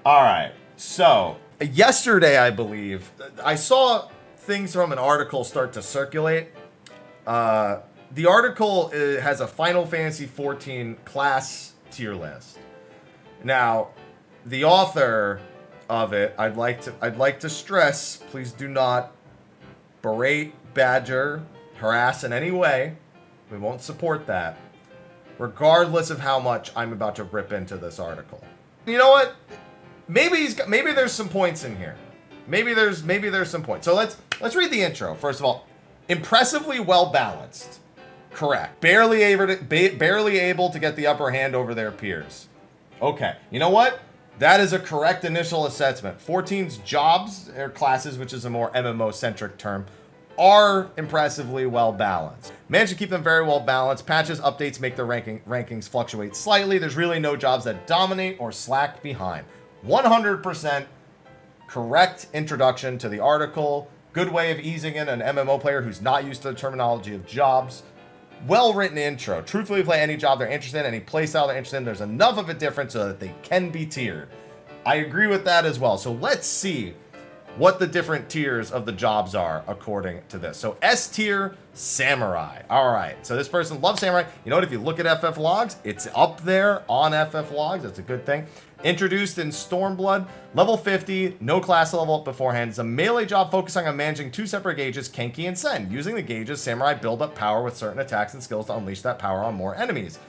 All right. So yesterday, I believe, I saw things from an article start to circulate. The article has a Final Fantasy XIV class tier list. Now, the author of it, I'd like to stress, please do not berate, badger, harass in any way. We won't support that, regardless of how much I'm about to rip into this article. You know what? Maybe there's some points in here. Maybe there's some points. So let's read the intro. First of all, impressively well balanced. Correct. Barely able to get the upper hand over their peers. Okay. You know what? That is a correct initial assessment. 14's jobs or classes, which is a more MMO-centric term, are impressively well balanced. Managed to keep them very well balanced. Patches, updates make their rankings fluctuate slightly. There's really no jobs that dominate or slack behind. 100% correct introduction to the article. Good way of easing in an MMO player who's not used to the terminology of jobs. Well-written intro. Truthfully, play any job they're interested in, any playstyle they're interested in. There's enough of a difference so that they can be tiered. I agree with that as well. So let's see what the different tiers of the jobs are according to this. So S tier, Samurai. All right. So this person loves Samurai. You know what? If you look at FF logs, it's up there on FF logs. That's a good thing. Introduced in Stormblood, level 50, no class level up beforehand. It's a melee job focusing on managing two separate gauges, Kenki and Sen. Using the gauges, Samurai build up power with certain attacks and skills to unleash that power on more enemies.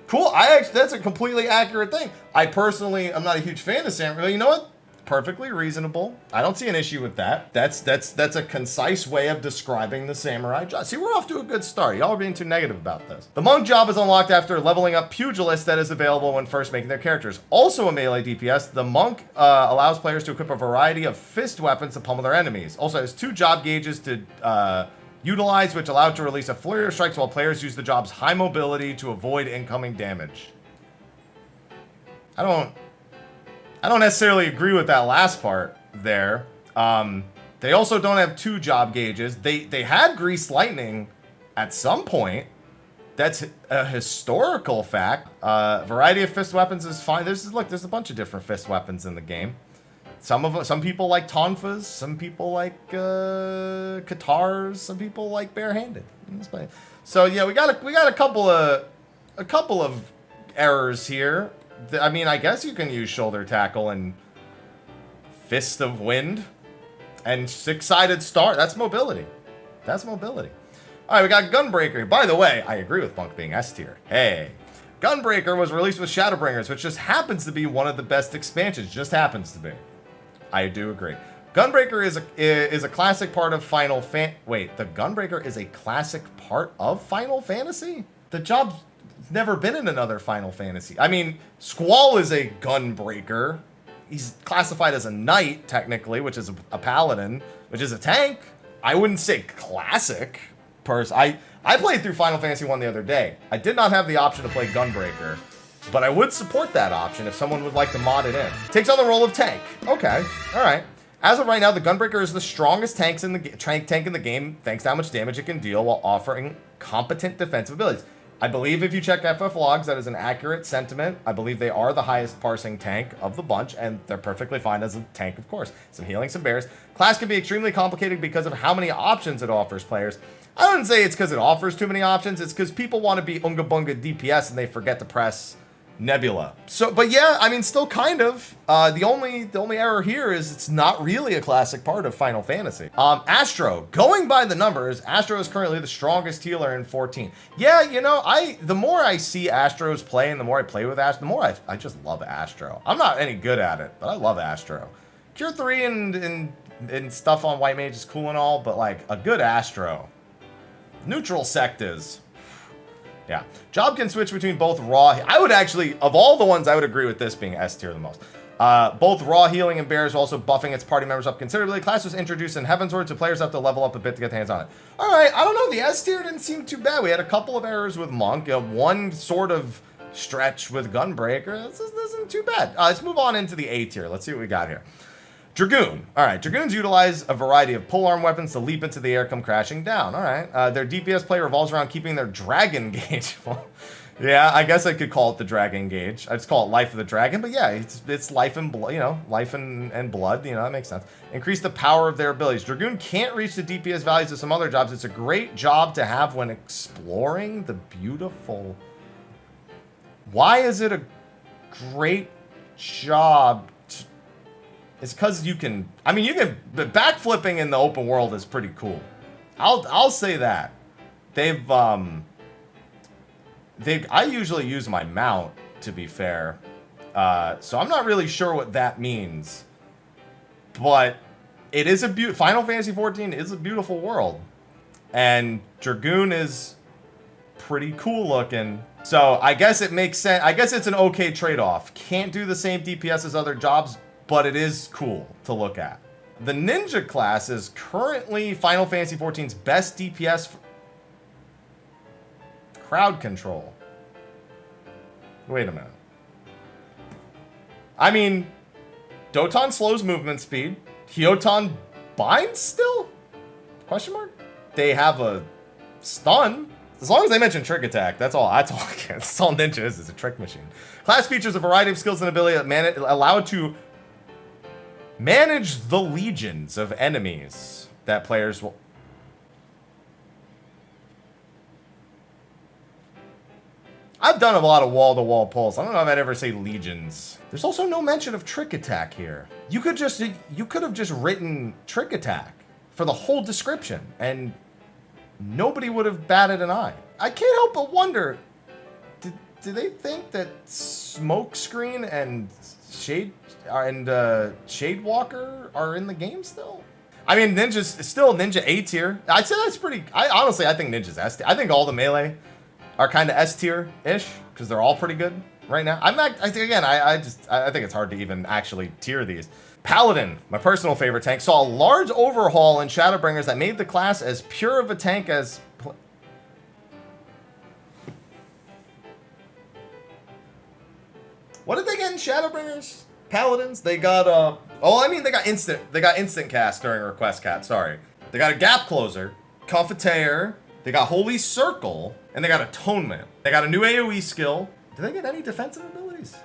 Cool. That's a completely accurate thing. I personally, I'm not a huge fan of Samurai, but you know what? Perfectly reasonable. I don't see an issue with that. That's a concise way of describing the Samurai job. See, we're off to a good start. Y'all are being too negative about this. The Monk job is unlocked after leveling up Pugilist that is available when first making their characters. Also a melee DPS, the Monk allows players to equip a variety of fist weapons to pummel their enemies. Also has 2 job gauges to utilize, which allow it to release a flurry of strikes while players use the job's high mobility to avoid incoming damage. I don't necessarily agree with that last part there. They also don't have 2 job gauges. They had Grease Lightning at some point. That's a historical fact. Variety of fist weapons is fine. There's a bunch of different fist weapons in the game. Some people like tonfas. Some people like katars. Some people like barehanded. So yeah, we got a couple of errors here. I mean, I guess you can use shoulder tackle and fist of wind and 6-sided star. That's mobility. All right, we got Gunbreaker. By the way, I agree with Monk being S tier. Hey, Gunbreaker was released with Shadowbringers, which just happens to be one of the best expansions. Just happens to be. I do agree. Gunbreaker is a classic part of Final Wait, the Gunbreaker is a classic part of Final Fantasy? The job's never been in another Final Fantasy. I mean, Squall is a Gunbreaker. He's classified as a knight, technically, which is a paladin, which is a tank. I wouldn't say classic. I played through Final Fantasy 1 the other day. I did not have the option to play Gunbreaker, but I would support that option if someone would like to mod it in. Takes on the role of tank. Okay, all right. As of right now, the Gunbreaker is the strongest tank in the game, thanks to how much damage it can deal while offering competent defensive abilities. I believe if you check FF logs, that is an accurate sentiment. I believe they are the highest parsing tank of the bunch, and they're perfectly fine as a tank, of course. Some healing, some bears. Class can be extremely complicated because of how many options it offers players. I wouldn't say it's because it offers too many options. It's because people want to be Unga Bunga DPS and they forget to press Nebula. So, but yeah, I mean, still kind of. The only error here is it's not really a classic part of Final Fantasy. Astro, going by the numbers, Astro is currently the strongest healer in 14. Yeah, you know, the more I see Astros play and the more I play with Astro, the more I just love Astro. I'm not any good at it, but I love Astro. Cure 3 and stuff on White Mage is cool and all, but like a good Astro. Neutral Sectas. Yeah. Job can switch between both raw. I would actually, of all the ones, I would agree with this being S tier the most. Both raw healing and bears, also buffing its party members up considerably. Class was introduced in Heavensward, so players have to level up a bit to get their hands on it. All right, I don't know. The S tier didn't seem too bad. We had a couple of errors with Monk. One sort of stretch with Gunbreaker. This isn't too bad. Let's move on into the A tier. Let's see what we got here. Dragoon. All right, Dragoons utilize a variety of polearm weapons to leap into the air, come crashing down. All right, their DPS play revolves around keeping their dragon gauge. Well, Yeah, I guess I could call it the Dragon Gauge. I'd just call it Life of the Dragon, but yeah, it's life and blood, you know, life and blood, you know, that makes sense. Increase the power of their abilities. Dragoon can't reach the DPS values of some other jobs. It's a great job to have when exploring the beautiful. Why is it a great job? It's because you can, I mean, the backflipping in the open world is pretty cool. I'll say that. I usually use my mount, to be fair. So I'm not really sure what that means. But it is Final Fantasy XIV is a beautiful world. And Dragoon is pretty cool looking. So I guess it makes sense. I guess it's an okay trade-off. Can't do the same DPS as other jobs, but it is cool to look at. The Ninja class is currently Final Fantasy XIV's best DPS. Crowd control. Wait a minute. I mean, Doton slows movement speed. Hyoton binds still? Question mark? They have a stun. As long as they mention trick attack, that's all I can. That's all Ninja is a trick machine. Class features a variety of skills and ability that allow it to manage the legions of enemies that players will. I've done a lot of wall-to-wall pulls. I don't know if I'd ever say legions. There's also no mention of trick attack here. You could have just written trick attack for the whole description, and nobody would have batted an eye. I can't help but wonder, do they think that Smokescreen and Shadewalker are in the game still? I mean, Ninja's still Ninja A tier. I'd say that's pretty. Honestly, I think Ninja's S tier. I think all the melee are kind of S tier-ish because they're all pretty good right now. I think it's hard to even actually tier these. Paladin, my personal favorite tank, saw a large overhaul in Shadowbringers that made the class as pure of a tank as. What did they get in Shadowbringers? Paladins? They got they got instant cast during request cat. Sorry, they got a gap closer, Confiteor. They got Holy Circle, and they got Atonement. They got a new AoE skill. Do they get any defensive abilities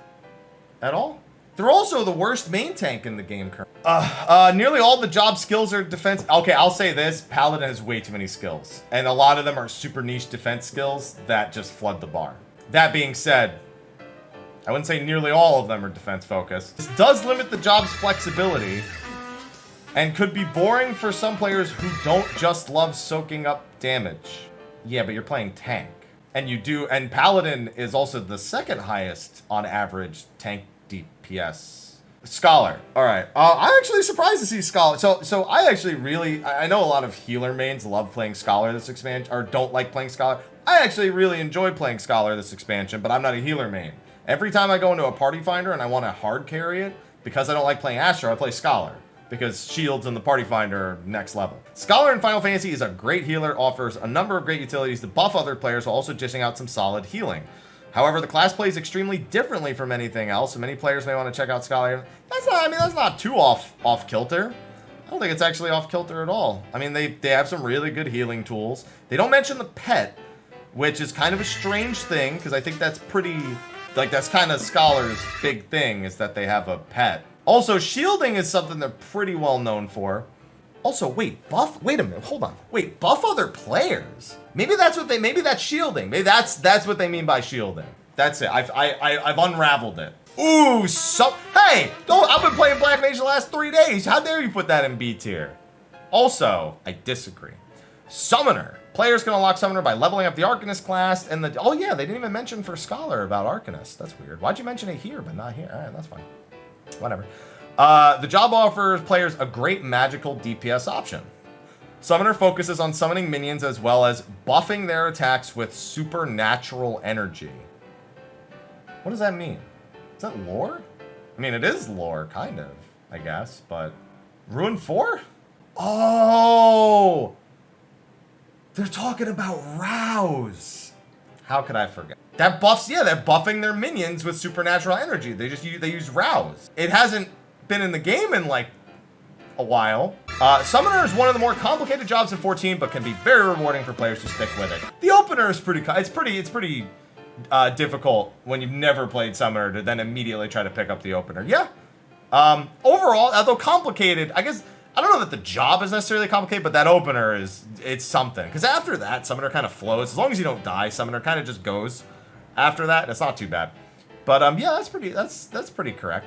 at all? They're also the worst main tank in the game currently. Nearly all the job skills are defense. Okay, I'll say this. Paladin has way too many skills, and a lot of them are super niche defense skills that just flood the bar. That being said, I wouldn't say nearly all of them are defense focused. This does limit the job's flexibility and could be boring for some players who don't just love soaking up damage. Yeah, but you're playing tank. And Paladin is also the second highest on average tank DPS. Scholar. All right. I'm actually surprised to see Scholar. So I actually I know a lot of healer mains love playing Scholar this expansion, or don't like playing Scholar. I actually really enjoy playing Scholar this expansion, but I'm not a healer main. Every time I go into a party finder and I want to hard carry it, because I don't like playing Astro, I play Scholar, because shields in the party finder are next level. Scholar in Final Fantasy is a great healer, offers a number of great utilities to buff other players while also dishing out some solid healing. However, the class plays extremely differently from anything else, so many players may want to check out Scholar. That's not too off kilter. I don't think it's actually off kilter at all. I mean, they have some really good healing tools. They don't mention the pet, which is kind of a strange thing, because I think that's that's kind of Scholar's big thing, is that they have a pet. Also, shielding is something they're pretty well known for. Also, wait a minute, hold on. Wait, buff other players? Maybe that's shielding. Maybe that's what they mean by shielding. That's it. I've unraveled it. Ooh, hey, I've been playing Black Mage the last 3 days. How dare you put that in B tier? Also, I disagree. Summoner. Players can unlock Summoner by leveling up the Arcanist class and oh yeah, they didn't even mention for Scholar about Arcanist. That's weird. Why'd you mention it here but not here? All right, that's fine. Whatever. The job offers players a great magical DPS option. Summoner focuses on summoning minions as well as buffing their attacks with supernatural energy. What does that mean? Is that lore? I mean, it is lore, kind of, I guess, but... Ruin 4? Oh! They're talking about Rouse. How could I forget? They're buffing their minions with supernatural energy. They use Rouse. It hasn't been in the game in like a while. Summoner is one of the more complicated jobs in 14, but can be very rewarding for players to stick with it. The opener is pretty difficult when you've never played Summoner to then immediately try to pick up the opener. Yeah. Overall, although complicated, I guess, I don't know that the job is necessarily complicated, but that opener it's something. Because after that, Summoner kind of flows. As long as you don't die, Summoner kind of just goes after that. It's not too bad. But yeah, that's pretty correct.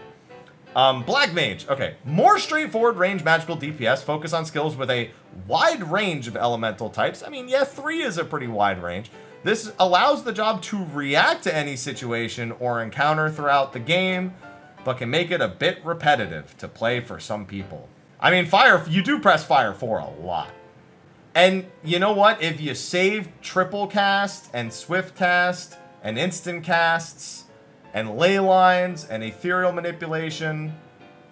Black Mage. Okay, more straightforward range magical DPS. Focus on skills with a wide range of elemental types. I mean, yeah, 3 is a pretty wide range. This allows the job to react to any situation or encounter throughout the game, but can make it a bit repetitive to play for some people. I mean, you do press Fire 4 a lot. And you know what? If you save triple cast and swift cast and instant casts and ley lines and ethereal manipulation,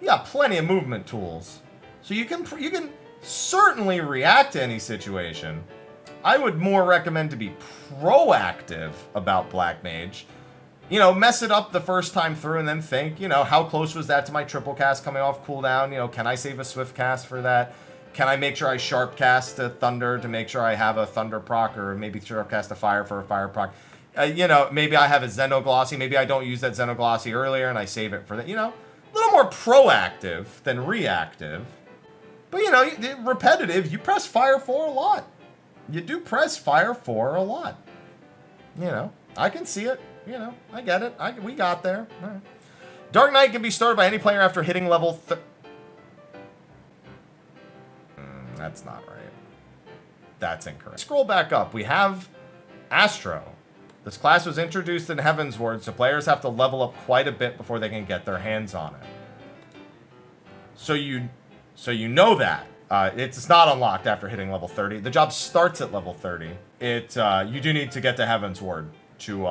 you got plenty of movement tools. So you can certainly react to any situation. I would more recommend to be proactive about Black Mage. You know, mess it up the first time through and then think, you know, how close was that to my triple cast coming off cooldown? You know, can I save a swift cast for that? Can I make sure I sharp cast a thunder to make sure I have a thunder proc, or maybe sharp cast a fire for a fire proc? You know, maybe I have a Xenoglossy. Maybe I don't use that Xenoglossy earlier and I save it for that. You know, a little more proactive than reactive. But, you know, repetitive, you press Fire 4 a lot. You do press Fire 4 a lot. You know, I can see it. You know, I get it. We got there. All right. Dark Knight can be started by any player after hitting level that's not right. That's incorrect. Scroll back up. We have Astro. This class was introduced in Heavensward, so players have to level up quite a bit before they can get their hands on it. So you know that. It's not unlocked after hitting level 30. The job starts at level 30. You do need to get to Heavensward to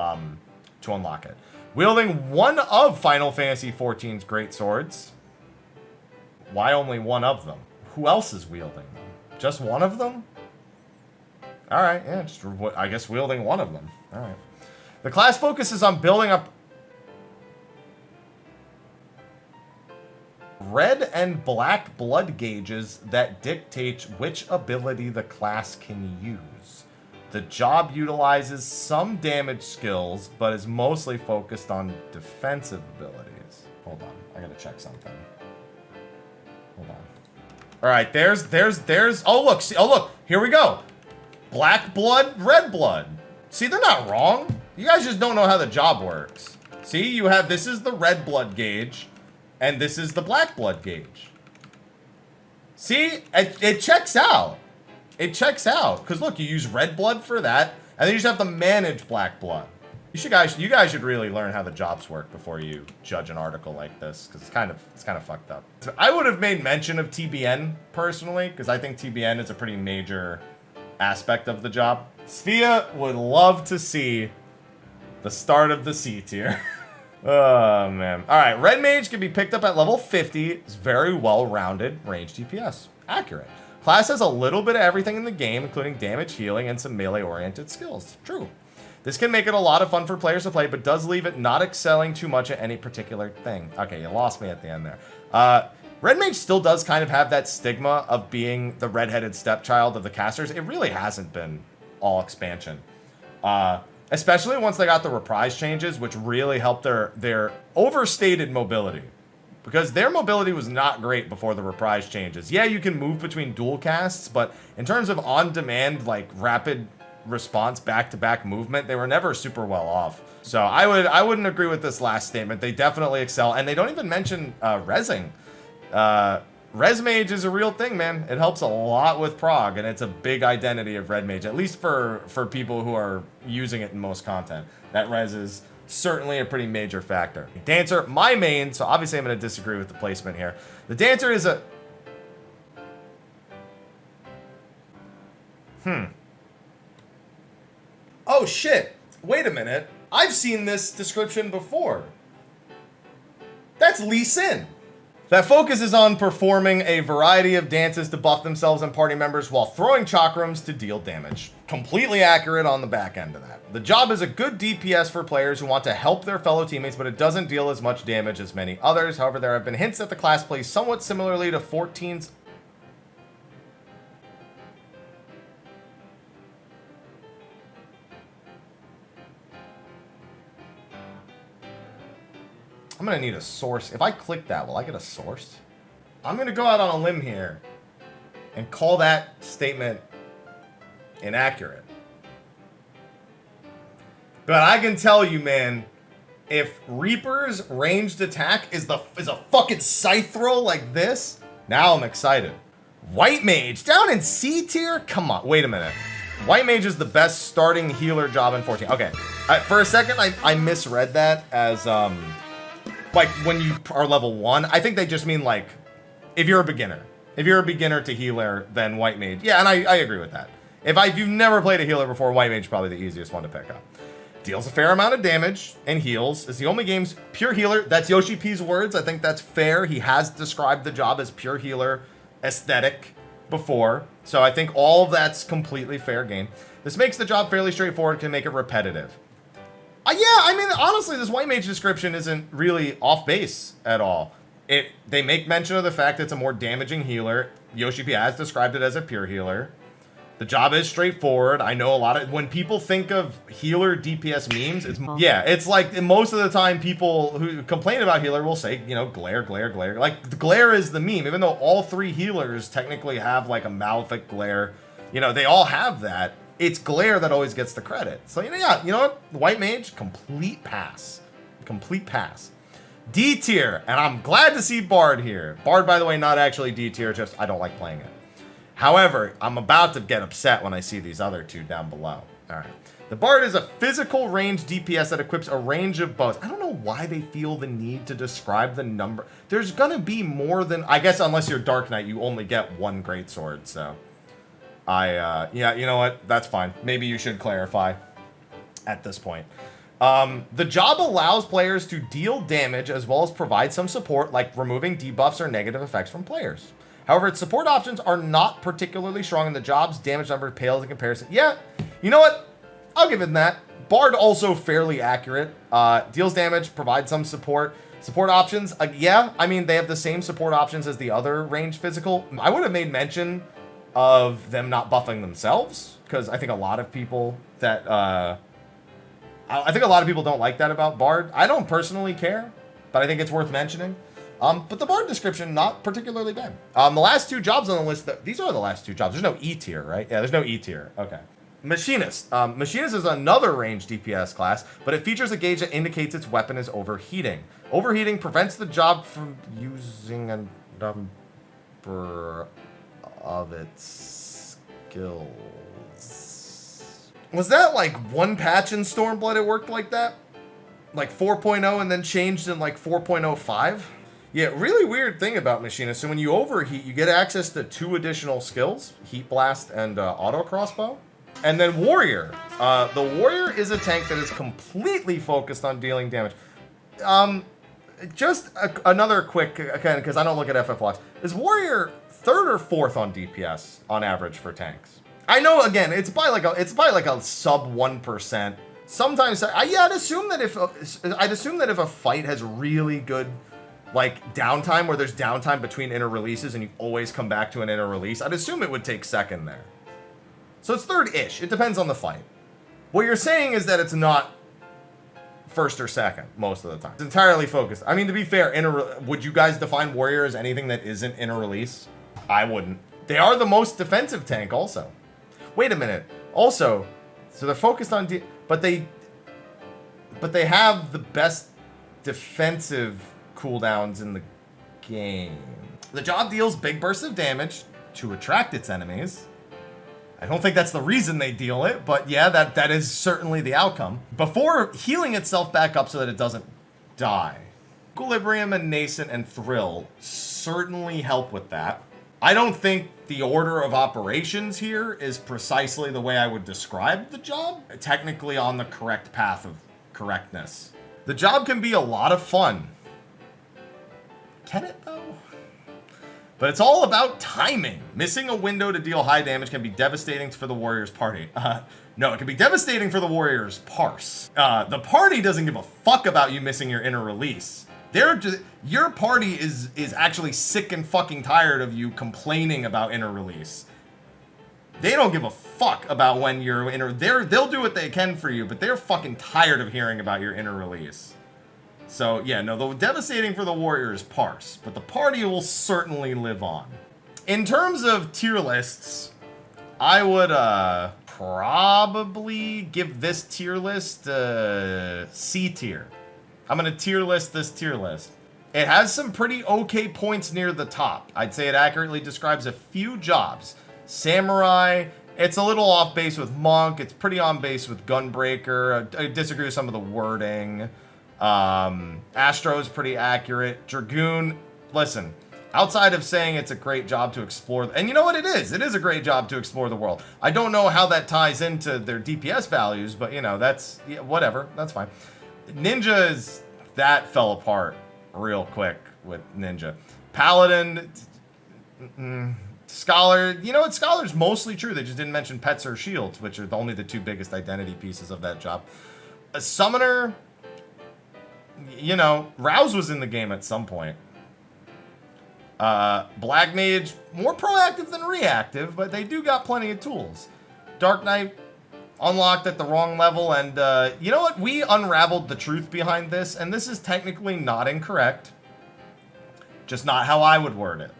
unlock it. Wielding one of Final Fantasy XIV's great swords. Why only one of them? Who else is wielding them? Just one of them? Alright, yeah, I guess wielding one of them. Alright. The class focuses on building up red and black blood gauges that dictate which ability the class can use. The job utilizes some damage skills, but is mostly focused on defensive abilities. Hold on, I gotta check something. Hold on. All right, oh look, here we go. Black blood, red blood. See, they're not wrong. You guys just don't know how the job works. See, this is the red blood gauge, and this is the black blood gauge. See, it checks out. It checks out, because look, you use red blood for that, and then you just have to manage black blood. You guys should really learn how the jobs work before you judge an article like this, because it's kind of fucked up. So I would have made mention of TBN personally, because I think TBN is a pretty major aspect of the job. Svea would love to see the start of the C tier. Oh man. All right, Red Mage can be picked up at level 50. It's very well-rounded range DPS. Accurate. Class has a little bit of everything in the game, including damage, healing, and some melee-oriented skills. True. This can make it a lot of fun for players to play, but does leave it not excelling too much at any particular thing. Okay, you lost me at the end there. Red Mage still does kind of have that stigma of being the redheaded stepchild of the casters. It really hasn't been all expansion. Especially once they got the reprise changes, which really helped their overstated mobility. Because their mobility was not great before the reprise changes. Yeah, you can move between dual casts, but in terms of on-demand, like, rapid response back-to-back movement, they were never super well off. So I wouldn't agree with this last statement. They definitely excel, and they don't even mention resing. Res Mage is a real thing, man. It helps a lot with prog, and it's a big identity of Red Mage, at least for people who are using it in most content. That res is certainly a pretty major factor. Dancer, my main, so obviously I'm going to disagree with the placement here. The Dancer is a... Oh shit, wait a minute. I've seen this description before. That's Lee Sin. That focuses on performing a variety of dances to buff themselves and party members while throwing chakrams to deal damage. Completely accurate on the back end of that. The job is a good DPS for players who want to help their fellow teammates, but it doesn't deal as much damage as many others. However, there have been hints that the class plays somewhat similarly to 14's... I'm going to need a source. If I click that, will I get a source? I'm going to go out on a limb here and call that statement inaccurate. But I can tell you, man, if Reaper's ranged attack is a fucking scythe throw like this, now I'm excited. White Mage down in C tier? Come on, wait a minute. White Mage is the best starting healer job in 14. Okay, for a second I misread that as like when you are level 1. I think they just mean like if you're a beginner. If you're a beginner to healer, then White Mage. Yeah, and I agree with that. If you've never played a healer before, White Mage is probably the easiest one to pick up. Deals a fair amount of damage and heals. Is the only game's pure healer. That's Yoshi P's words. I think that's fair. He has described the job as pure healer aesthetic before. So I think all of that's completely fair game. This makes the job fairly straightforward, can make it repetitive. Yeah, I mean, honestly, this White Mage description isn't really off base at all. They make mention of the fact it's a more damaging healer. Yoshi P has described it as a pure healer. The job is straightforward. I know a lot of when people think of healer DPS memes, it's like most of the time people who complain about healer will say, you know, glare. Like the glare is the meme, even though all 3 healers technically have like a Malefic glare. You know, they all have that. It's glare that always gets the credit. So you know what? White Mage, complete pass. D tier, and I'm glad to see Bard here. Bard, by the way, not actually D tier, just I don't like playing it. However, I'm about to get upset when I see these other 2 down below. All right. The Bard is a physical range DPS that equips a range of bows. I don't know why they feel the need to describe the number. There's going to be more than... I guess unless you're Dark Knight, you only get 1 greatsword, so... yeah, you know what? That's fine. Maybe you should clarify at this point. The job allows players to deal damage as well as provide some support, like removing debuffs or negative effects from players. However, its support options are not particularly strong, and the job's damage number pales in comparison. Yeah, you know what? I'll give it that. Bard also fairly accurate. Deals damage, provides some support. Support options, yeah, I mean, they have the same support options as the other ranged physical. I would have made mention of them not buffing themselves, because I think a lot of people that... I think a lot of people don't like that about Bard. I don't personally care, but I think it's worth mentioning. But the Bard description, not particularly bad. The last 2 jobs on the list, these are the last 2 jobs. There's no E tier, right? Yeah, there's no E tier. Okay. Machinist. Machinist is another ranged DPS class, but it features a gauge that indicates its weapon is overheating. Overheating prevents the job from using a number of its skills. Was that like one patch in Stormblood it worked like that? Like 4.0 and then changed in like 4.05? Yeah, really weird thing about Machinist. So when you overheat, you get access to 2 additional skills, Heat Blast and Auto Crossbow. And then Warrior. The Warrior is a tank that is completely focused on dealing damage. Another quick, because I don't look at FFXIV. Is Warrior 3rd or 4th on DPS on average for tanks? I know, again, it's by like a sub 1%. Sometimes, I'd assume that if a fight has really good like downtime, where there's downtime between inner releases and you always come back to an inner release, I'd assume it would take 2nd there. So it's 3rd-ish. It depends on the fight. What you're saying is that it's not 1st or 2nd most of the time. It's entirely focused. I mean, to be fair, would you guys define Warrior as anything that isn't inner release? I wouldn't. They are the most defensive tank also. Wait a minute. Also, so they're focused on but they have the best defensive cooldowns in the game. The job deals big bursts of damage to attract its enemies. I don't think that's the reason they deal it, but yeah, that is certainly the outcome. Before healing itself back up so that it doesn't die. Equilibrium and Nascent and Thrill certainly help with that. I don't think the order of operations here is precisely the way I would describe the job. Technically on the correct path of correctness. The job can be a lot of fun. Can it though? But it's all about timing. Missing a window to deal high damage can be devastating for the warrior's party. No, it can be devastating for the warrior's parse. The party doesn't give a fuck about you missing your inner release. Your party is actually sick and fucking tired of you complaining about inner release. They don't give a fuck about when you're inner. They'll do what they can for you, but they're fucking tired of hearing about your inner release. So, yeah, no, the devastating for the warrior is Parse, but the party will certainly live on. In terms of tier lists, I would probably give this tier list C tier. I'm going to tier list this tier list. It has some pretty okay points near the top. I'd say it accurately describes a few jobs. Samurai, it's a little off base with Monk. It's pretty on base with Gunbreaker. I disagree with some of the wording. Astro is pretty accurate. Dragoon, listen, outside of saying it's a great job to explore, and you know what it is? It is a great job to explore the world. I don't know how that ties into their DPS values, but, you know, that's, yeah, whatever. That's fine. Ninja that fell apart real quick with Ninja. Paladin, Scholar, you know what? Scholar's mostly true. They just didn't mention pets or shields, which are only the two biggest identity pieces of that job. A Summoner, you know, Rouse was in the game at some point. Black Mage, more proactive than reactive, but they do got plenty of tools. Dark Knight, unlocked at the wrong level, and you know what? We unraveled the truth behind this, and this is technically not incorrect. Just not how I would word it.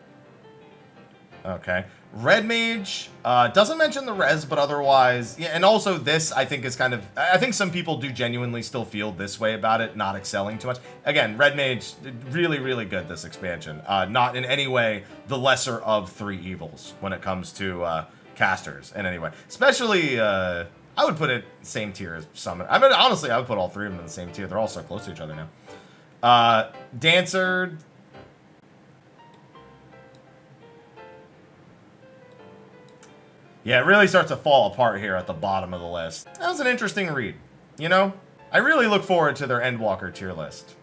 Okay. Red Mage, doesn't mention the res, but otherwise, yeah, and also this, I think, is kind of, I think some people do genuinely still feel this way about it, not excelling too much. Again, Red Mage, really, really good, this expansion. Not in any way the lesser of three evils when it comes to casters in any way. Especially, I would put it same tier as Summon. I mean, honestly, I would put all three of them in the same tier. They're all so close to each other now. Dancer, yeah, it really starts to fall apart here at the bottom of the list. That was an interesting read, you know? I really look forward to their Endwalker tier list.